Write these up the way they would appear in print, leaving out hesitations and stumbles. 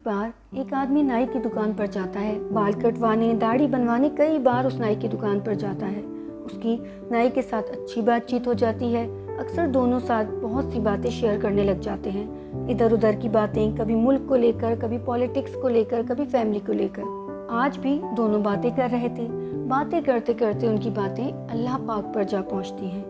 बार एक आदमी नाई की दुकान पर जाता है। बाल कटवाने, दाढ़ी बनवाने कई बार उस नाई की दुकान पर जाता है। उसकी नाई के साथ अच्छी बातचीत हो जाती है। अक्सर दोनों साथ बहुत सी बातें शेयर करने लग जाते हैं, इधर उधर की बातें, कभी मुल्क को लेकर, कभी पॉलिटिक्स को लेकर, कभी फैमिली को लेकर। आज भी दोनों बातें कर रहे थे। बातें करते करते उनकी बातें अल्लाह पाक पर जा पहुंचती हैं।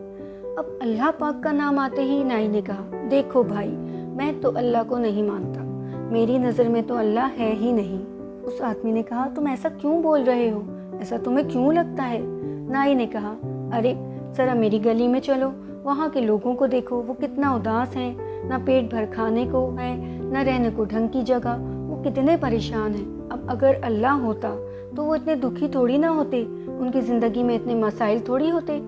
अब अल्लाह पाक का नाम आते ही नाई ने कहा, देखो भाई, मैं तो अल्लाह को नहीं मानता, मेरी नज़र में तो अल्लाह है ही नहीं। उस आदमी ने कहा, तुम ऐसा क्यों बोल रहे हो, ऐसा तुम्हें क्यों लगता है? नाई ने कहा, अरे ज़रा मेरी गली में चलो, वहाँ के लोगों को देखो, वो कितना उदास हैं, ना पेट भर खाने को है, ना रहने को ढंग की जगह, वो कितने परेशान हैं। अब अगर अल्लाह होता तो वो इतने दुखी थोड़ी ना होते, उनकी ज़िंदगी में इतने मसाइल थोड़ी होते।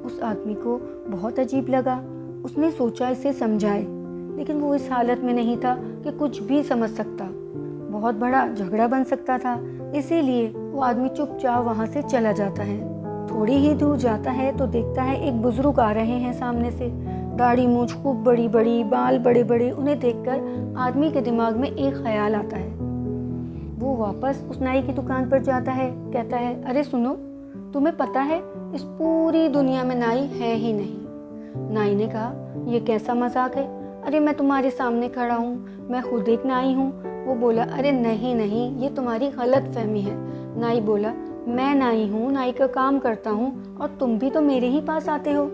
उस आदमी को बहुत अजीब लगा। उसने सोचा इसे समझाए, लेकिन वो इस हालत में नहीं था कि कुछ भी समझ सकता। बहुत बड़ा झगड़ा बन सकता था, इसीलिए वो आदमी चुपचाप वहाँ से चला जाता है। थोड़ी ही दूर जाता है तो देखता है एक बुजुर्ग आ रहे हैं सामने से। दाढ़ी मूंछ खूब बड़ी बड़ी, बाल बड़े बड़े। उन्हें देखकर आदमी के दिमाग में एक ख्याल आता है। वो वापस उस नाई की दुकान पर जाता है, कहता है, अरे सुनो, तुम्हें पता है इस पूरी दुनिया में नाई है ही नहीं। नाई ने कहा, ये कैसा मजाक है? अरे मैं तुम्हारे सामने खड़ा हूँ, मैं खुद एक नाई हूँ। वो बोला, अरे नहीं नहीं, ये तुम्हारी गलत फहमी है। नाई बोला, मैं नाई हूँ, नाई का काम करता हूँ, और तुम भी तो मेरे ही पास आते हो।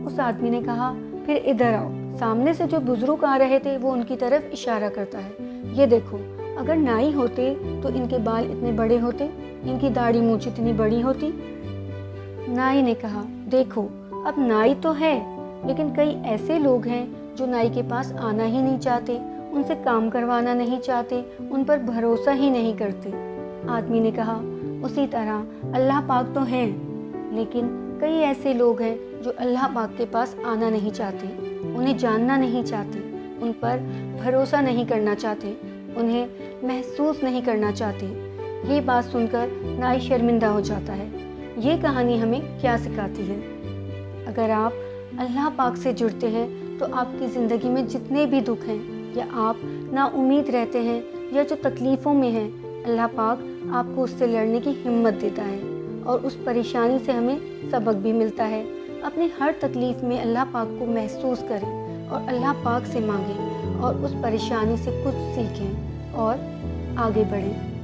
उस आदमी ने कहा, फिर इधर आओ। सामने से जो बुजुर्ग आ रहे थे वो उनकी तरफ इशारा करता है, ये देखो, अगर नाई होते तो इनके बाल इतने बड़े होते, इनकी दाढ़ी मूंछ इतनी बड़ी होती। नाई ने कहा, देखो, अब नाई तो है, लेकिन कई ऐसे लोग हैं जो नाई के पास आना ही नहीं चाहते, उनसे काम करवाना नहीं चाहते, उन पर भरोसा ही नहीं करते। आदमी ने कहा, उसी तरह अल्लाह पाक तो हैं, लेकिन कई ऐसे लोग हैं जो अल्लाह पाक के पास आना नहीं चाहते, उन्हें जानना नहीं चाहते, उन पर भरोसा नहीं करना चाहते, उन्हें महसूस नहीं करना चाहते। ये बात सुनकर नाई शर्मिंदा हो जाता है। ये कहानी हमें क्या सिखाती है? अगर आप अल्लाह पाक से जुड़ते हैं तो आपकी ज़िंदगी में जितने भी दुख हैं, या आप नाउम्मीद रहते हैं, या जो तकलीफ़ों में हैं, अल्लाह पाक आपको उससे लड़ने की हिम्मत देता है, और उस परेशानी से हमें सबक भी मिलता है। अपनी हर तकलीफ़ में अल्लाह पाक को महसूस करें और अल्लाह पाक से मांगें, और उस परेशानी से कुछ सीखें और आगे बढ़ें।